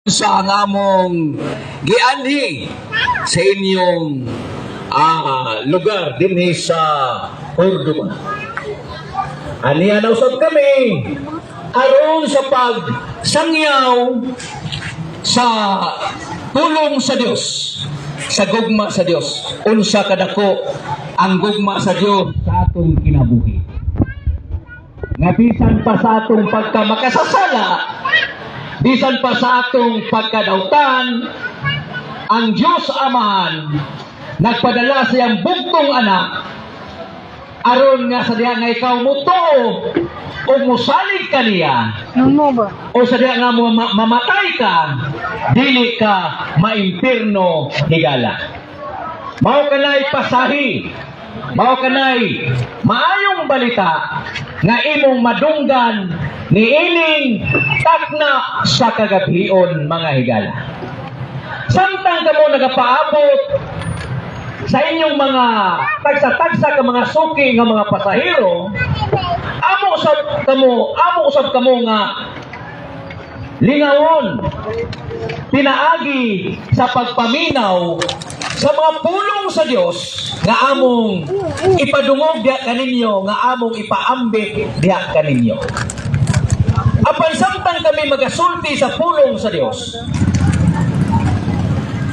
sa among gianhi sa inyong lugar dinhi sa Cordova. Aniya na usab kami aron sa pagsangyaw sa tulong sa Dios, sa gugma sa Dios. Unsa kadako ang gugma sa Dios sa atong kinabuhi. Nga bisan pa sa atong pagkamakasasala, bisan pa sa atong pagkadautan, ang Diyos Amahan nagpadala sa iyang bugtong anak aron nga sa diha nga ikaw mutuo o musalig ka niya o sa diha nga mamatay ka, dili ka maimpirno higala. Mao kanay pasahi, mao kanay maayong balita nga imong madunggan ni ining takna sa kagabion, mga higala. Samtang kamo nagapaabot sa inyong mga tagsa-tagsa ka mga suki nga mga pasahero, amo usab kamo nga lingawon pinaagi sa pagpaminaw sa mga pulong sa Dios nga among ipadungog diha kaninyo, nga among ipaambit diha kaninyo. Apan samtang kami magasulti sa pulong sa Dios,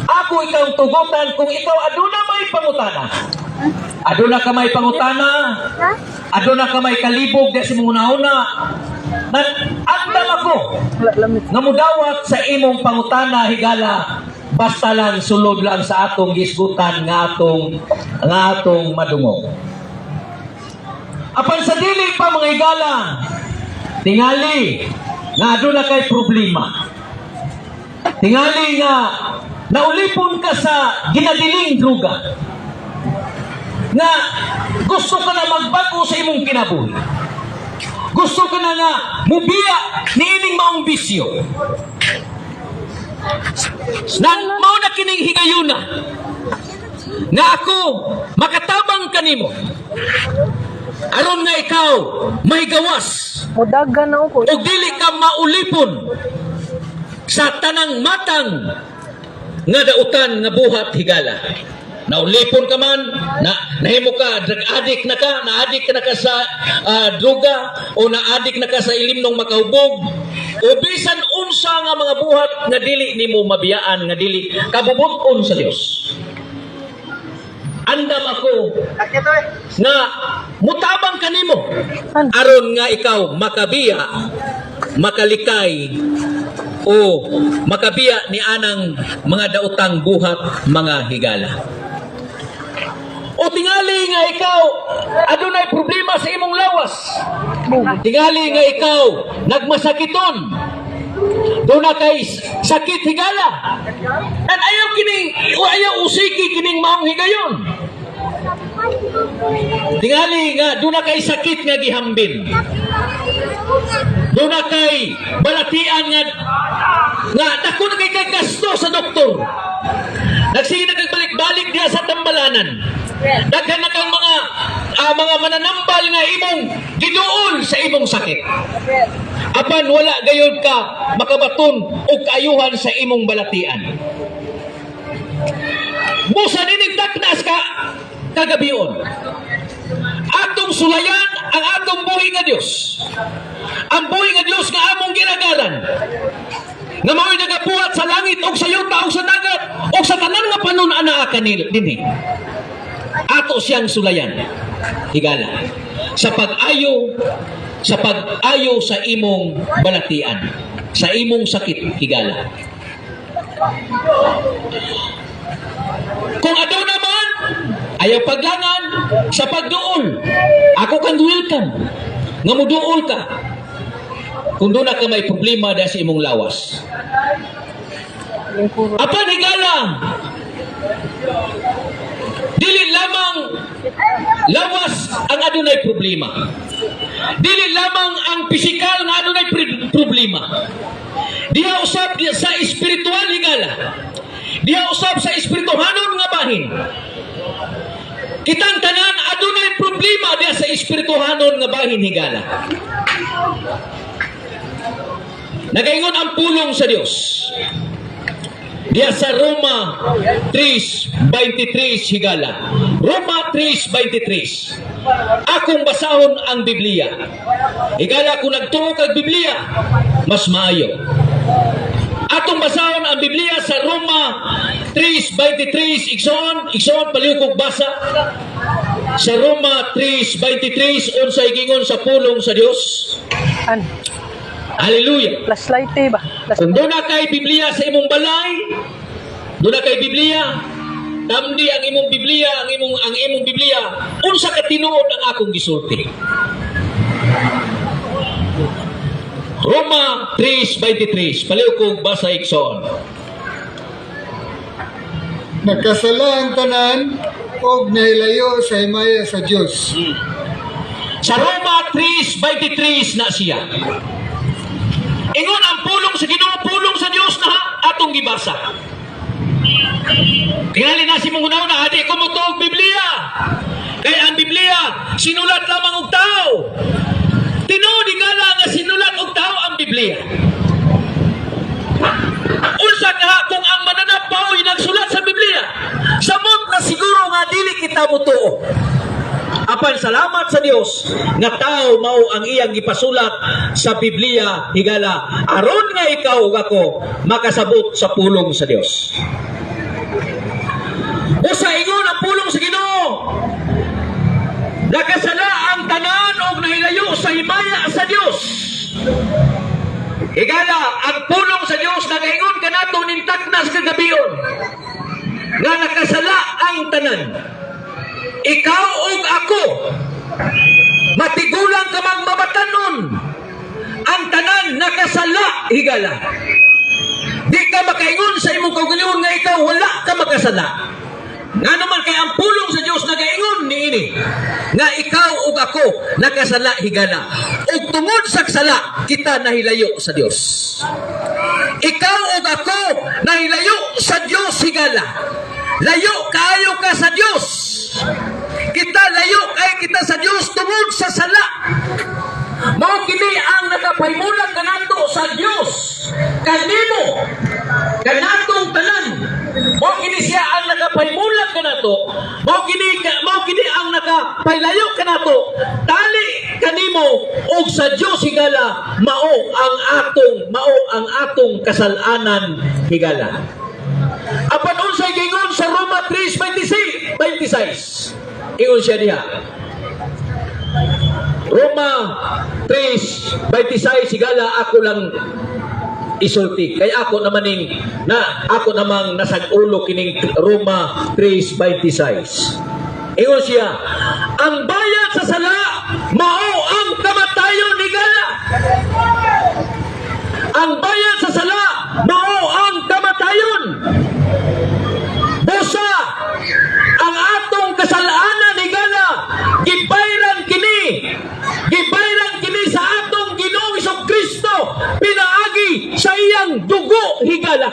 ako ikaw tugutan kung ikaw aduna may pangutana. Aduna ka may pangutana, aduna ka may kalibog di sa mong una-una, andam ako nga mudawat sa imong pangutana, higala, basta lang sulod lang sa atong gisgutan nga atong madungog. Apan sa dili pa, mga higala, tingali nga aduna kay problema. Tingali nga naulipon ka sa ginadiling druga, nga gusto ka na magbago sa imong kinabuhi, gusto ka na nga mubiya ni ining maong bisyo, mao na kining higayuna nga ako makatabang kanimo aron nga ikaw may gawas ug dili ka maulipon sa tanang matang nga dautan nga buhat, higala. Naulipon ka man, nahimo ka, drug addict na ka, na-addict na ka sa droga, o na-addict na ka sa ilimnong makahubog, o bisan unsa nga mga buhat nga dili nimo mabiyaan, nga dili kabubuton sa Dios. Andam ako nga mutabang kanimo aron nga ikaw makabiya, makalikay, o makabiya ni anang mga dautang buhat, mga higala. O tingali nga ikaw adunay problema sa imong lawas, tingali nga ikaw nagmasakiton, doon na kay sakit, higala, at ayaw usiki kining maong higayon. Tingali nga doon na kay sakit nga gihambin, doon na kay balatian nga dako na kay gasto sa doktor, nagsige na kagbalik-balik diha sa tambalanan, daghan na kang mga mananambal nga imong giduol sa imong sakit, apan wala gayon ka makabaton o kaayuhan sa imong balatian. Busa nining daknas ka kagabion, atong sulayan ang atong buhi nga Dios, ang buhi nga Dios nga among ginagaran, nga mao'y nagabuhat sa langit o sa yuta o sa dagat o sa tanan nga panun-anaa kanil dinhi. Ato siyang sulayan, higala, sa pag-ayo sa imong balatian, sa imong sakit, higala. Kung adaw naman ayaw paglangan sa pagduol, ako kang welcome nga muduol ka kung doon na ka may problema dahil sa imong lawas. Apan higala, dili lamang lawas ang adunay problema, dili lamang ang pisikal nga adunay problema, diha usab sa espiritual, higala, diha usab sa espirituhanon nga bahin. Kitang tanan adunay problema diha sa espirituhanon nga bahin, higala. Nagaingon ang pulong sa Dios. Diya sa Roma 3:23 higala. Roma 3:23. Akong basahon ang Biblia. Higala kung nagtuo kag Biblia, mas maayo. Atong basahon ang Biblia sa Roma 3:23. Igsoon palihog basa. Sa Roma 3:23 unsay gingon sa pulong sa Dios. Hallelujah. Flashlight ba? Kung doon na kay Biblia sa imong balay, doon na kay Biblia, tamdi ang imong Biblia, ang imong Biblia, unsa ka tinuod ang akong gisulti. Roma 3:23. Palihog kog basa igsoon. Nagkasala ang tanan og nahilayo sa himaya sa Dios. Sa Roma 3:23 na siya. Ingon ang pulong sa Ginoo, pulong sa Dios na atong gibasa. Tingali na si mong una, adi ko mo tuog Biblia. Kaya ang Biblia, sinulat lamang og tao. Tinuod igala nga sinulat og tao ang Biblia. Unsa ka kung ang mananapaw nagsulat sa Biblia? Samot na siguro nga dili kita mutuo. Apan salamat sa Dios nga tao mao ang iyang gipasulat sa Biblia higala aron nga ikaw ug ako makasabot sa pulong sa Dios. Usa ingon ang pulong sa Ginoo. Nakasala ang tanan og nahilayo sa himaya sa Dios. Higala ang pulong sa Dios nagaingon kanato ning taknas kagabion nga nakasala ang tanan. Ikaw ug ako matigulang ka magmabatanon ang tanan nakasala higala. Di ka makaingon sa imong kaugalingon nga ikaw wala ka makasala. Nga naman kay ang pulong sa Dios nagaingon niini nga ikaw ug ako nakasala higala. Ug tungod sa sala kita nahilayo sa Dios. Ikaw ug ako nahilayo sa Dios higala. Layo kayo ka sa Dios. Kita layo kay kita sa Dios tungod sa sala. Mao kini ang nakapahimulang kanato sa Dios. Kanimo kanatong tanan. Mao kini siya ang nakapahimulang kanato. Mao kini ang nakapailayo kanato. Tali kanimo og sa Dios higala mao ang atong kasalanan higala. Apan unsay gingon sa Roma 3:26. Ingon siya diha. Roma 3:26 sigala ako lang isulti. Kaya ako namang nasag-ulo kining Roma 3:26. Ingon siya, ang bayad sa sala mao ang kamatayon higala. Ang bayad sa sala mao ang kamatayon. Busa ang atong kasalanan higala gibayran kini sa atong Ginoong Hesukristo pinaagi sa iyang dugo higala.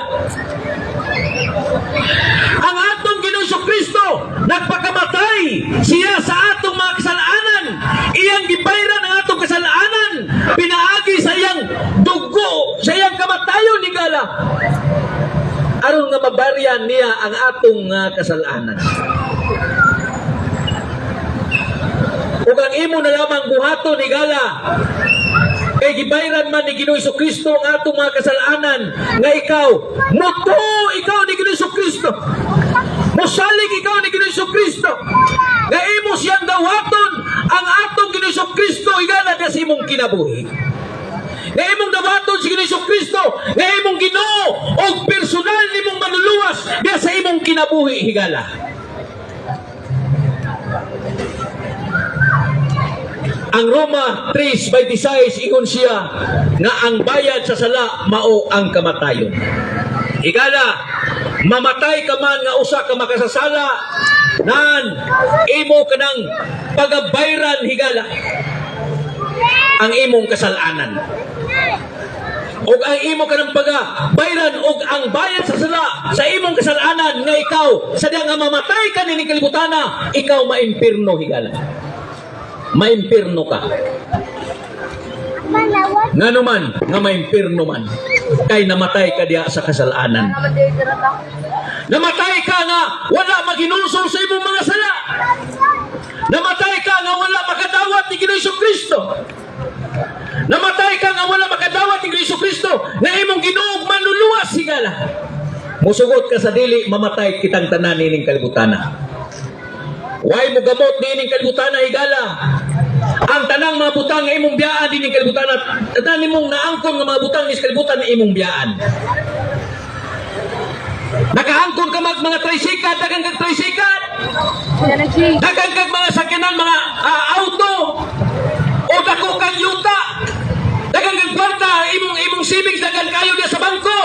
Ang atong Ginoong Hesukristo nagpakamatay siya sa atong mga kasalanan. Iyang gibayran ang atong kasalanan pinaagi sa iyang dugo, sa iyang kamatayon higala. Aron nga mabaryan niya ang atong kasalanan. Ug ang imo na lamang buhaton higala kay gibayran man ni Ginoong Hesukristo ang atong mga kasalanan nga ikaw ni Ginoong Hesukristo. Mosalig ikaw ni Ginoong Hesukristo. Nga imo siyang dawaton ang atong Ginoong Hesukristo higala sa imong kinabuhi. Nga imong dawaton si Ginoong Hesukristo, nga imong Ginoo og personal nimong manluluwas diya sa imong kinabuhi higala. Ang Roma 3:26 ingon siya nga ang bayad sa sala mao ang kamatayon. Higala, mamatay ka man nga usa ka makasasala, nan imo kanang pagabayran higala ang imong kasalanan. Og ang imo kanang pagabayran og ang bayad sa sala sa imong kasalanan nga ikaw sadya nga mamatay ka ni kalibutana, ikaw maimpirno higala. Maimpirno ka. Ngano man nga may impirno man, kay namatay ka diya sa kasalanan. Namatay ka nga wala maginulsol sa imong mga sala. Namatay ka nga wala makadawat ni Ginoong Kristo. Namatay ka nga wala makadawat ni Ginoong Kristo na imong Ginoo manluluwas higala. Musugot ka sa dili, mamatay kitang tanan nining kalibutana. Way mo gamot nining kalibutana higala. Ang tanang mga butang nga imong biyaan dining kalibutana, tanan nimong naangkon nga mga butang ni kalibutan ni imong biyaan. Nakaangkon ka mga tricycle, dagang kag tricycle. Dagang kag mga sakyanan, mga auto. O dako kang yuta. Dagang kag kwarta, imong savings dagang kayo diya sa bangko.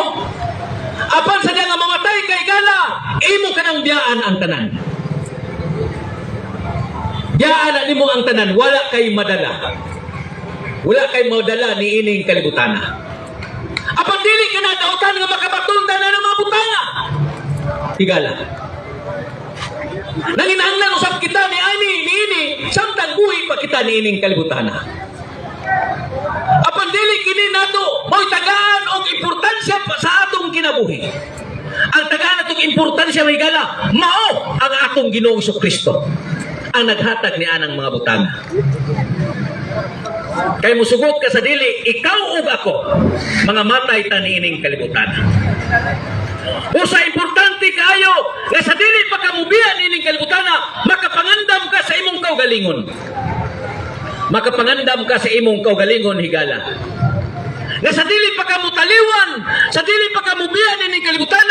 Apan sa nga mamatay kay gala, imo kanang biyaan ang tanan. Biyaan na nimo ang tanan, wala kay madala. Wala kay madala ni ining kalibutana. Apan dili ka na dautan nga makabatunda na ng mga butanga. Higala. Nanginahanglan usap kita ni ani ni ini, samtang buhi pa kita ni ining kalibutana. Apan dili kini nato mo'y tagaan og importansya pa sa atong kinabuhi. Ang tagaan atong importansya may gala, mao ang atong Ginoong Kristo ang naghatag ni anang mga butanga. Kay musugot ka sa dili, ikaw ug ako, mga matay ta niining kalibutan. Usa importante kaayo nga sa dili pagkamubian niining kalibutan, makapangandam ka sa imong kaugalingon. Makapangandam ka sa imong kaugalingon higala. Nga sa dili pagkamutaliwan, sa dili pagkamubian niining kalibutan,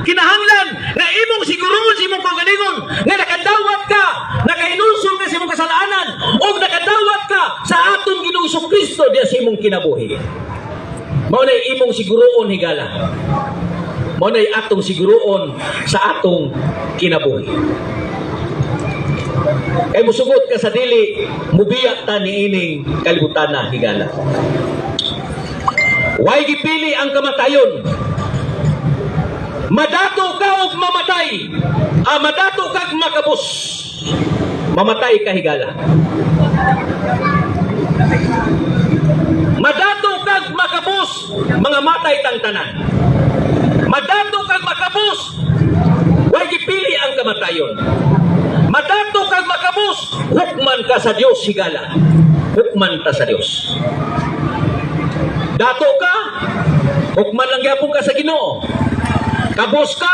kinahanglan nga imong siguruhon sa imong kaugalingon nga nakadawat ka, nakahinulsol ka sa imong kasalanan, o nakadawat ka sa atong Ginoong Kristo diya sa imong kinabuhi. Mao na imong siguroon higala. Mao na atong siguroon sa atong kinabuhi. Kay musugot ka sa dili, mubiya ta niining kalibutana higala. Way gipili ang kamatayon. Madato ka og mamatay. Madato kag makabus. Mamatay ka higala. Madato kag makabus, mga matay tang tanan. Madato kag makabus, way gipili ang kamatayon. Madato kag makabus, hukman ka sa Dios higala. Hukman ta sa Dios. Dato ka, hukman lang gyapon ka sa Ginoo. Kabus ka,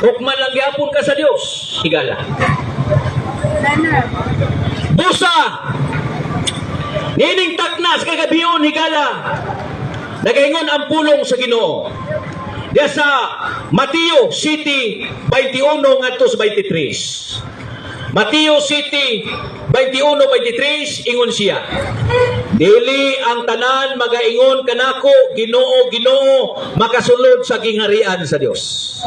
hukman lang gyapon ka sa Dios higala. Busa nining taknas kagabiyon higala, nagaingon ang pulong sa Ginoo diya sa Mateo City 21 ngadto sa 23. Mateo City 21:23 ingon siya, dili ang tanan magaingon kanako Ginoo Ginoo makasulod sa gingharian sa Dios.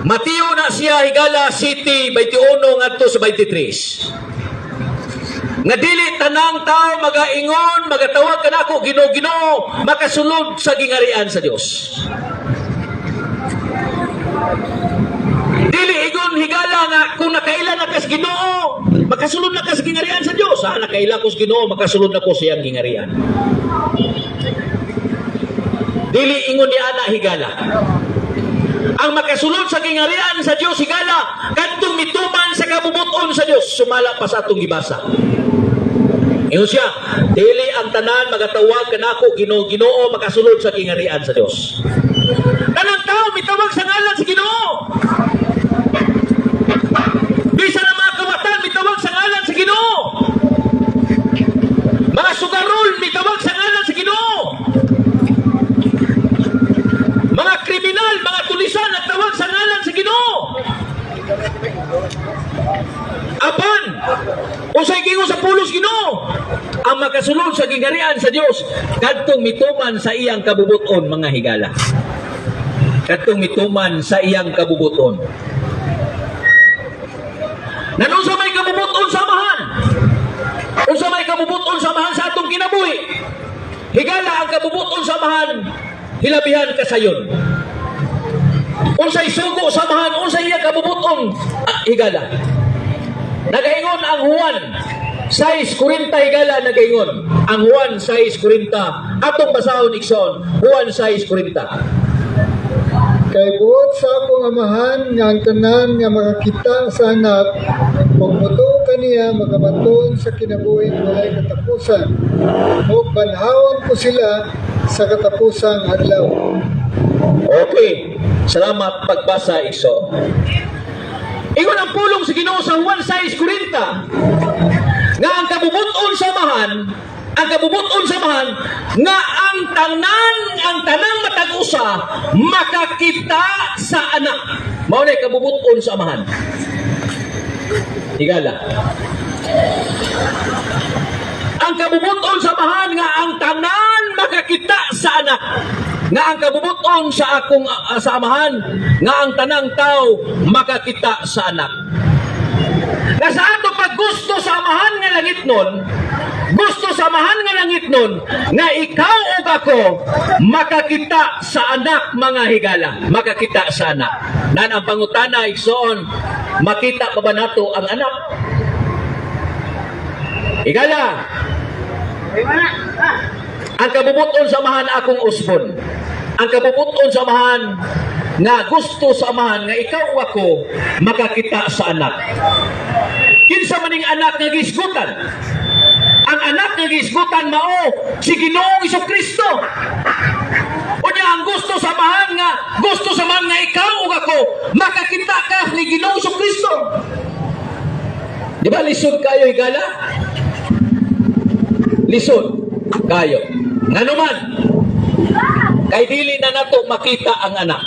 Mateo na siya higala City 21 ngadto sa 23. Nga dili tanang tao magaingon magatawag kanako Ginoo Ginoo makasulod sa gingharian sa Dios. Dili igon higala nga kung nakaila na kas Ginoo makasulod na kas gingharian sa Dios. Nakaila ko sa Ginoo makasulod na ko sa iyang gingharian. Dili ingon ni ana higala. Ang makasulod sa gingharian sa Dios higala kadtong mituman sa kabubuton sa Dios, sumala pa sa atong gibasa. Ingon siya, dili ang tanan magatawag kanako Ginoo Ginoo makasulod sa gingharian sa Dios. Tanang tao mitawag sa ngalan sa Ginoo. Bisa na mga kawatan mitawag sa ngalan sa Ginoo. Mga sugarol mitawag sa ngalan sa Ginoo. Mga kriminal, mga tulisan nagtawag sa ngalan sa Ginoo. Apan, usay gingon sa pulos Ginoo, ang makasulod sa gingharian sa Dios kadtong mituman sa iyang kabubuton mga higala. Kadtong mituman sa iyang kabubuton. Nanunsa may kabubuton samahan? Unsa may kabubuton samahan sa atong kinabuhi? Higala ang kabubuton samahan hilabihan kasayon. Unsay sugo samahan, unsay iya kabubuton higala. Nagaingon ang Juan 6:40 higala nagaingon. Ang Juan 6:40 atong basahon ikson. Juan 6:40. Kay buot sa akong amahan nga ang tanan nga makakita sa anak ug muto kaniya magabaton sa kinabuhi walay katapusan. Ug banhawon ko sila sa katapusang adlaw. Okay. Salamat pagbasa ikso. Ingon ang pulong sa Ginoo sa Juan 6:40 nga ang kabubuton samahan nga ang tanang matag-usa makakita sa anak. Mao na kabubuton samahan. Higala. Ang kabubuton samahan nga ang tanan makakita sa anak. Nga ang kabubuton sa akong samahan nga ang tanang tao makakita sa anak. Nga sa ato pag gusto samahan nga langit nun, nga ikaw o ako makakita sa anak mga higala, makakita sa anak. Nan ang pangutana igsoon, makita pa ba nato ang anak? Higala. Ang kabubuton samahan akong usbon. Ang kabubuton samahan nga gusto samahan nga ikaw o ako makakita sa anak. Kinsa maning anak nga gisgutan? Ang anak nga gisgutan mao si Ginoong Jesucristo. Unya ang gusto samahan nga ikaw o ako makakita ka ni Ginoong Jesucristo. Di ba lisod kayo higala? Lisod kayo. Nga naman, kay dili na nato makita ang anak.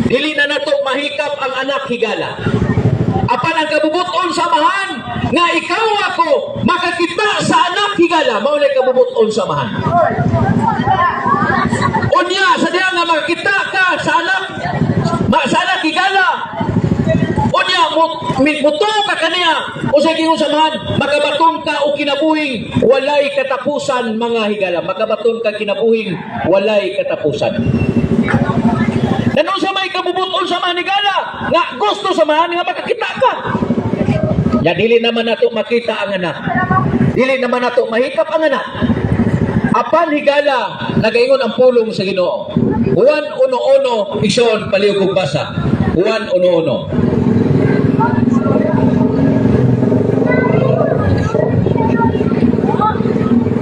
Dili na nato mahikap ang anak higala. Apan ang kabubuton samahan nga ikaw ako makakita sa anak higala, mao na kabubuton samahan. Unya sa diha nga makakita ka sa anak higala. Unya muto ka kaniya o sa gingon samahan makabaton ka o kinabuhing walay katapusan mga higala. Makabaton ka kinabuhing walay katapusan. Nanon sa may kabubuton sa manigala nga gusto samahan nga makakita ka. Ya dili naman nato makita ang anak. Dili naman nato mahikap ang anak. Apan higala nagaingon ang pulong sa Ginoo. Juan 1:1 igsoon palihog kog basa. Juan 1:1.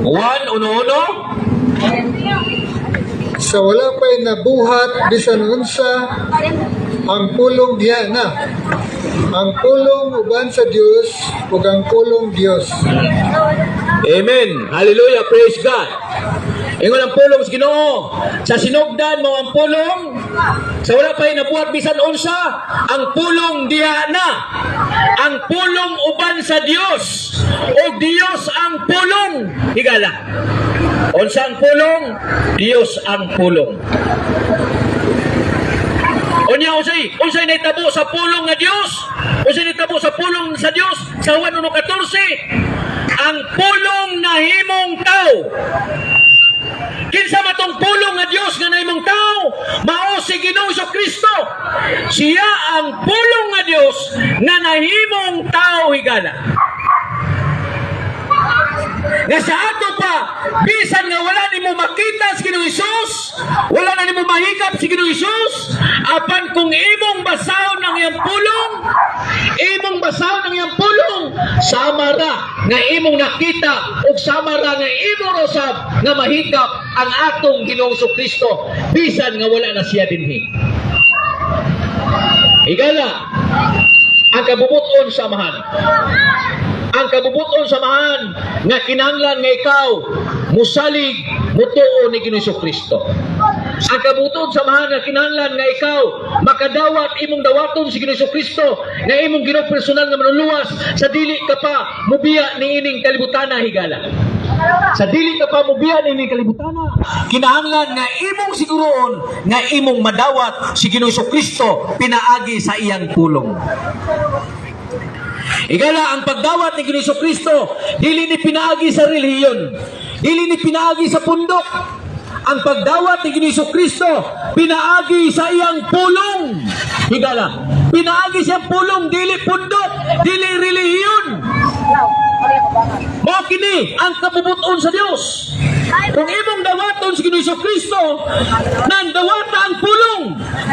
Juan 1:1. Sa wala pa'y nabuhat bisan unsa ang pulong diha na. Ang pulong uban sa Dios ug ang pulong Dios. Amen. Hallelujah. Praise God. Ingon ang pulong sa Ginoo. Sa sinugdan mo ang pulong. Sa wala pa'y nabuhat bisan unsa ang pulong diha na. Ang pulong uban sa Dios. O Dios ang pulong. Higala. Unsa ang pulong? Dios ang pulong. Unya unsay nahitabo sa pulong nga Dios? Unsay nahitabo sa pulong sa Dios? Sa Juan 1:14, ang pulong nahimong tao. Kinsa matong pulong nga Dios nga nahimong tao? Mao si Ginoong Jesucristo. Siya ang pulong nga Dios nga nahimong tao higala. Nga sa ato pa, bisan nga wala nimo makita si Ginoong Hesus, wala na nimo mahikap si Ginoong Hesus, apan kung imong basahon ang iyang pulong, samara nga imong nakita ug samara nga imong usab nga mahikap ang atong Ginoong Jesucristo, bisan nga wala na siya dinhi. Higala, ang kabubuton samahan. Ang kabubuton samahan nga kinahanglan nga ikaw musalig mutuo ni Ginoong Jesucristo. Ang kabubuton samahan nga kinahanglan nga ikaw makadawat imong dawaton si Ginoong Jesucristo nga imong Ginoo personal nga manuluwas sa dili ka pa mubiya ni ining kalibutana higala. Sa dili ka pa mubiya ni ining kalibutana, kinahanglan nga imong siguroon nga imong madawat si Ginoong Jesucristo pinaagi sa iyang pulong. Igala, ang pagdawat ni Ginoong Jesucristo, dili ni pinaagi sa relihiyon, dili ni pinaagi sa pundok. Ang pagdawat ni Ginoong Jesucristo, pinaagi sa iyang pulong. Higala, pinaagi sa iyang pulong, dili pundok, dili relihiyon. Mao kini ang kabubuton sa Dios. Kung imong dawaton si Ginoong Kristo, nan dawata ang pulong.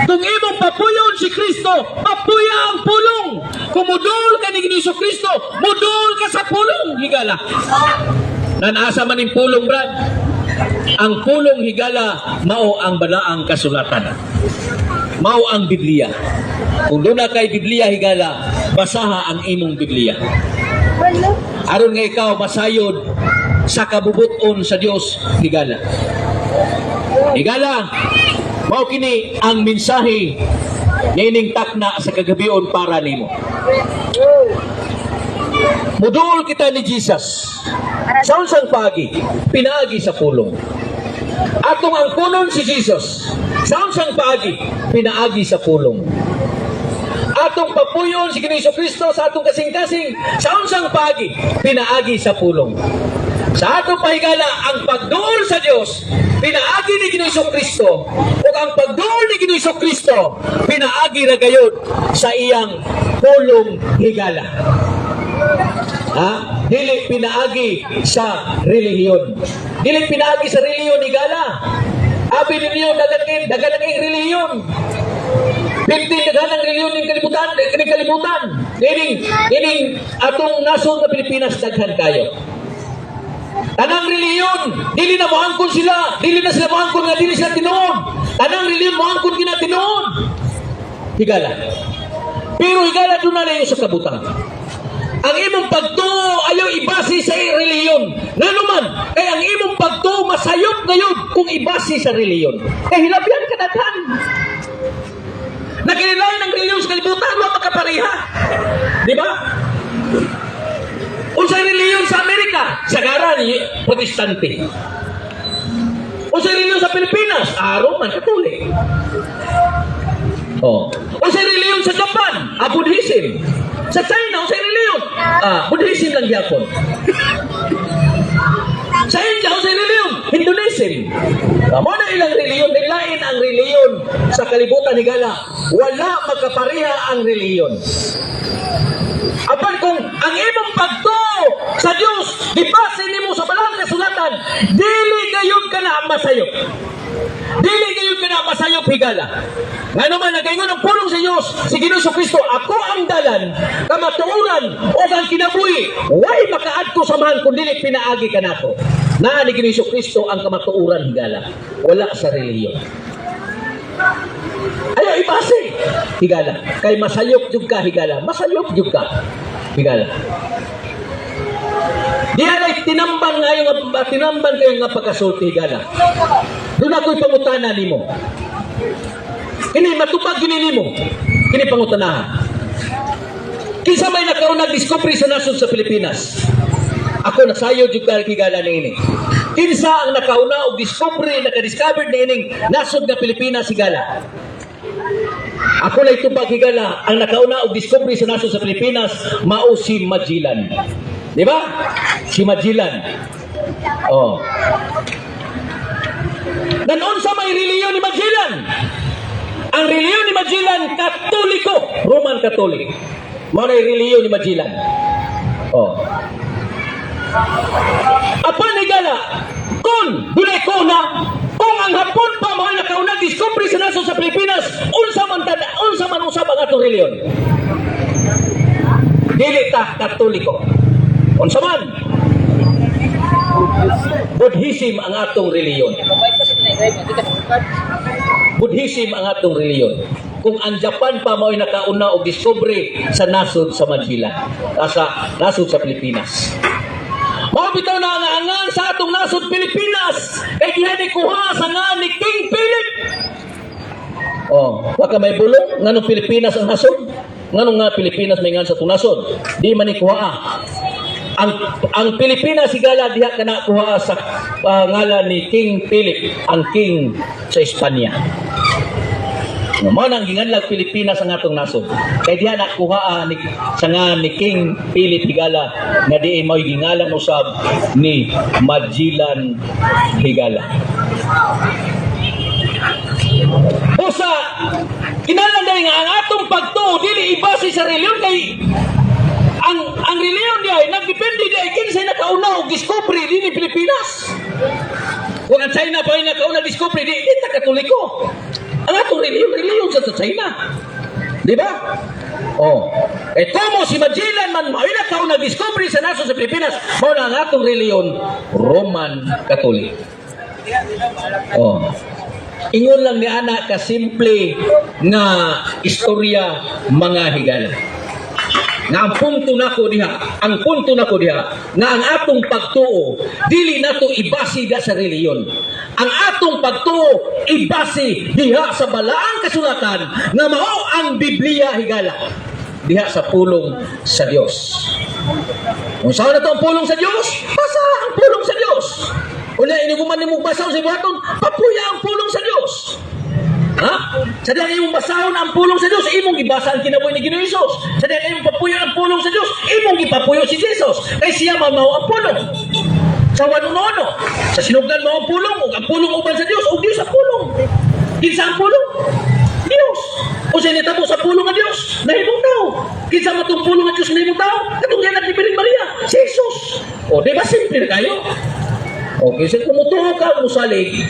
Kung imong papuyon si Kristo, papuya ang pulong. Kung mudol ka ni Ginoong Kristo, mudol ka sa pulong, higala. Nan asa man ning pulong, brad? Ang pulong higala mao ang balaang kasulatan. Mao ang Biblia. Kung doon na kay Biblia higala, basaha ang imong Biblia. Aron nga ikaw masayod sa kabubuton sa Dios higala. Higala, mao kini ang mensahe nining takna sa kagabion para nimo. Mudul kita ni Jesus. Sa unsang pagi, pinaagi sa pulong. Atong ang pulong si Jesus. Sa unsang pagi, pinaagi sa pulong. Atong papuyon si Ginoong Kristo sa atong kasing-kasing, sa unsang pagi, pinaagi sa pulong. Sa atong pahigala, ang pagduol sa Dios, pinaagi ni Ginoong Kristo, o ang pagduol ni Ginoong Kristo, pinaagi ra gayud sa iyang pulong higala. Ha? Dili pinaagi sa relihiyon. Dili pinaagi sa relihiyon higala. Abi ninyo dagan ang relihiyon. Pintin daganang relihiyon ning kalibutan. Ining atong nasod na Pilipinas daghan kayo. Tanang relihiyon, dili na moangkon sila, dili na sila moangkon nga dili sila tinuod. Tanang relihiyon moangkon kina tinuod. Higala. Pero higala doon na lang sa kabutang. Ang imong pagtuo ayaw ibasi sa relihiyon. Nanuman, kay ang imong pagtuo masayop ngayon kung ibasi sa relihiyon. Kay hilabyan ka daghan. Nakilalain ang relihiyon sa kalibutan, wala magkapareha. Di ba? Unsay relihiyon sa Amerika, sagaran protestante. Unsay relihiyon sa Pilipinas, Roman Catholic. Oh. Unsay relihiyon sa Japan, Buddhism. Sa China, unsay relihiyon, Buddhism lang gyapon. Sa India, unsay relihiyon, Hinduism. Mo na ilang relihiyon, lain ang relihiyon sa kalibutan higala. Wala magkapareha ang relihiyon. Apan kung ang imong pagtuo sa Dios, ibase nimo sa balang kasulatan, dili gayud ka na masayop. Dili gayud ka na masayop higala. Ngano man nagaingon ang pulong sa Dios, si Ginoong Kristo, ako ang dalan, kamatuoran o ang kinabuhi. Way makaadto samahan kun dili pinaagi ka nato. Naa ni Ginoong Kristo ang kamatuoran higala. Wala sa relihiyon. Ayaw ibase higala. Kay masayop jud ka higala. Masayop jud ka higala. Diyan ay tinambang kayo nga pagkasulti higala. Doon ako'y pangutana nimo. Kini matupag gini nimo. Kini pangutanahan. Kinsa may nakaunang discovery sa nasod sa Pilipinas? Ako nasayo jud ka higala niini. Kinsa ang nakauna og discovery, naka-discover niining nasod nga Pilipinas higala? Ako na itubag higala, ang nakauna og discovery sa nasod sa Pilipinas, mao si Magellan. Di ba? Si Magellan. Oh. Nanon sa may reliyon ni Magellan. Ang reliyon ni Magellan, Katoliko, Roman Catholic. Mao na reliyon ni Magellan. Oh. Apan higala, kung dunay kuna, kung ang Hapon pa mahal na kaunang discovery sa nasod sa Pilipinas, unsa man usab ang atong reliyon. Dili ta Katoliko. Unsa man? Buddhism ang atong reliyon. Buddhism ang atong reliyon. Kung ang Japan pa mao'y nakauna og discovery sa nasod sa Magellan, sa nasod sa Pilipinas. Mao bitaw na ang angan sa atong nasod Pilipinas kay gihay kuha sa nga ni King Philip. Oh, wa ka may bulong nganong Pilipinas ang nasod? Nganong nga Pilipinas may ngan sa atong nasod? Di man ni kuha. Ang Pilipinas sigala diha kana kuha sa ngalan ni King Philip, ang king sa Espanya. Mo nang ginganlag Pilipinas ang atong nasod. Kay diha nakuha sa nga ni King Philip higala nga diay mo'y gingalan usab ni Magellan higala. Usa kinahanglan nga ang atong pagtuo dili ibase sa reliyon kay ang reliyon niya ay nagdepende di ay kinsay nakauna og discovery din ni Pilipinas. Kung ang China pa ay nakauna discovery di kita Katoliko. Ang atong reliyon sa China. Di ba? Oh. Como si Magellan man ay nakauna discovery sa naso sa Pilipinas, mao na ang atong reliyon Roman Catholic. Oh. Ingon lang ni ana ka simple nga istorya mga higala. Nga ang punto nako diha, nga ang atong pagtuo dili nato ibasi da sa reliyon. Ang atong pagtuo ibasi diha sa balaang kasulatan nga mao ang Biblia higala. Diha sa pulong sa Dios. Kung saan na to ang pulong sa Dios? Basa ang pulong sa Dios. Una iniguman nimo basa sa buhaton, papuya ang pulong sa Dios. Ha? Sa diyan imong basahon ang pulong sa Dios, imong gibasa ang kinabuhi ni Ginoong Hesus. Sa diyan imong papuyo ang pulong sa Dios, imong gipapuyo si Jesus. Kay siya mao ang pulong. Sa wanuno, sa sinugdan mao ang pulong, ug ang pulong uban sa Dios, ug Dios ang pulong. Kinsa ang pulong? Dios. O sa nitabo sa pulong ng Dios, nahimong tao. Kinsa matong pulong ng Dios nahimong tao? Katong yan ni Birhen Maria, si Jesus. O di ba simple kayo? O kasi kumutuho ka musalig,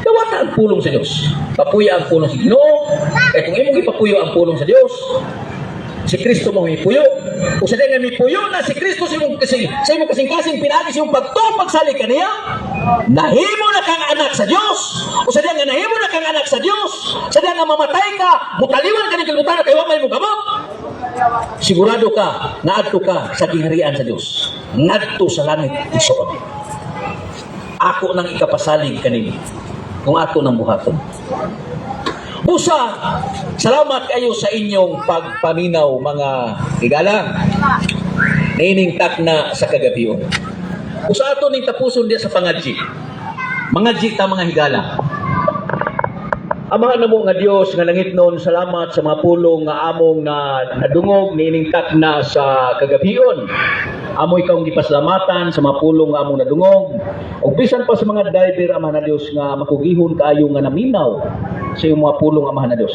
kawata ang pulong sa Diyos. Papuya ang pulong sa Ginoo. Kaya kung imong ipapuyo ang pulong sa Diyos, si Kristo mo ipuyo. Kung sa nga ipuyo na si Kristo sa imong kasing-kasing pinagi sa imong pagtupag sa kaniya, nahimo na kang anak sa Diyos. O sa nga nahimo na kang anak sa Diyos. Sa nga mamatay ka, mutaliwan ka ng kalibutan na kayo may mo gamot. Sigurado ka, naadto ka sa kingharian sa Diyos. Ngadto sa langit isuon. Ako nang ikapasalig kanino kung ato nang buhaton. Busa, salamat kayo sa inyong pagpaminaw mga higala. Niningtak na sa kagabion. Busa ato ning tapuson diya sa pangadji. Mangadji ta mga higala. Amahan namo nga Dios nga langitnon, salamat sa mga pulong nga among nadungog niningtak na sa kagabion. Amo ikaw gipasalamatan sa mga pulong nga among nadungog. Ug bisan pa sa mga diver amahan na Dios nga makugihon kaayo nga naminaw sa iyong mga pulong amahan na Dios.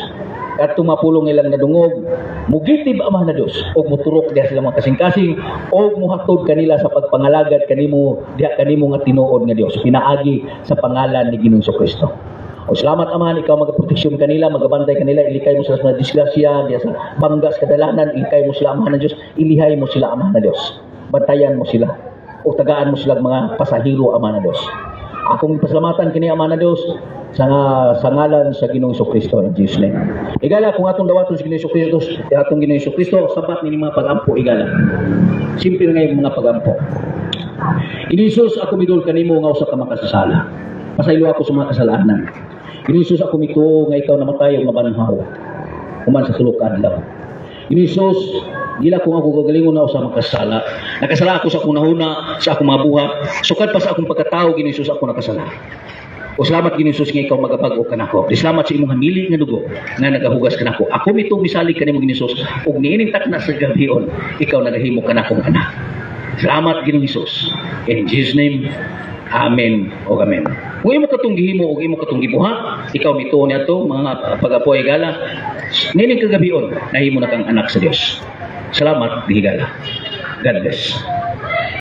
Kadtong mga pulong ilang nadungog, mugitib amahan na Dios ug moturok diha sila mga kasing-kasing ug muhatod kanila sa pagpangalagad kanimo diha kanimo nga tinuod nga Dios pinaagi sa pangalan ni Ginoong Kristo. O salamat amahan, ikaw magaproteksyon kanila, magabantay kanila, ilikay mo sila sa mga disgrasya, diya sa banggas kadalanan, ilikay mo sila amahan ng Diyos, ilihay mo sila amahan ng Diyos. Bantayan mo sila, o tagaan mo sila mga pasahero amahan ng Diyos. Akong pasalamatan kini amahan ng Diyos, sa ngalan sa Ginoong Kristo in Jesus' name. Igala, kung atong dawaton sa Ginoong Kristo, atong Ginoong Kristo, sabat ni mga pagampo, igala. Simple nga yung mga pagampo. Inisus, ako midol kanimo nga usa ka makasasala. Pasaylo ako sa mga kasalanan. Inisus ako mituo nga ikaw namatay o mabanhaw. Human sa tulok adlaw. Inisus, dila ko ako gagalingon na sa makasala. Nakasala ako sa akong nahuna, sa akong mabuhat. Sukad pa sa akong pagkatao, Inisus ako nakasala. O salamat Inisus nga ikaw magapag-o kanako. Salamat sa imong hamili nga dugo nga nagahugas kanako. Ako mitong misalig kanimo Inisus ug niinintak na sa gabion, ikaw nagahimo kanakong anak. Salamat Ginoong Hesus. In Jesus' name, amen o amen. Kung imo katong gihimo o imo katong gibuhat, ikaw mituon niadto mga pagapoy gala. Nining kagabion nahimo na kang anak sa Dios. Salamat, higala. God bless.